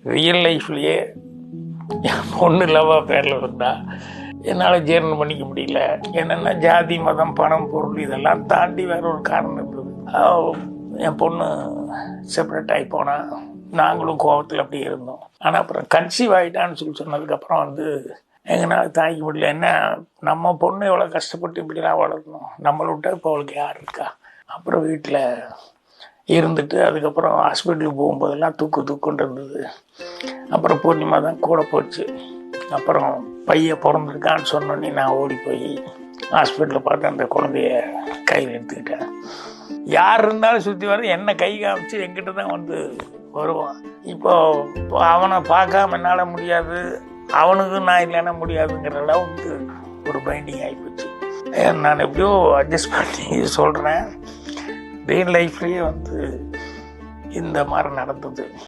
Real லைஃப்லேயே என் பொண்ணு லவ்வா பேரில் இருந்தா என்னால் ஜீரணம் பண்ணிக்க முடியல. என்னென்னா ஜாதி மதம் பணம் பொருள் இதெல்லாம் தாண்டி வேற ஒரு காரணம் இருந்தது. என் பொண்ணு செப்பரேட் ஆகி போனால் நாங்களும் கோபத்தில் அப்படி இருந்தோம். ஆனால் அப்புறம் கன்சீவ் ஆகிட்டான்னு சொன்னதுக்கப்புறம் எங்களால் தாங்கிக்க முடியல. என்ன நம்ம பொண்ணு எவ்வளோ கஷ்டப்பட்டு இப்படிலாம் வளர்க்கணும், நம்மளை விட்டா இப்போ அவளுக்கு யார் இருக்கா. அப்புறம் வீட்டில் இருந்துட்டு அதுக்கப்புறம் ஹாஸ்பிட்டலுக்கு போகும்போதெல்லாம் தூக்குன்னு இருந்தது. அப்புறம் பூர்ணிமா தான் கூட போச்சு. அப்புறம் பையன் பிறந்திருக்கான்னு சொன்னோன்னே நான் ஓடி போய் ஹாஸ்பிட்டலில் பார்த்து அந்த குழந்தைய கையில் எடுத்துக்கிட்டேன். யார் இருந்தாலும் சுற்றி வர என்னை கை காமிச்சு என்கிட்ட தான் வருவான். இப்போ அவனை பார்க்காம என்னால் முடியாது, அவனுக்கும் நான் இல்லைன்னா முடியாதுங்கிற அளவுக்கு ஒரு பைண்டிங் ஆகிப்போச்சு. நான் எப்படியோ அட்ஜஸ்ட் பண்ணி சொல்கிறேன். ரியல் லைஃப்லேயே இந்த மாதிரி நடந்தது.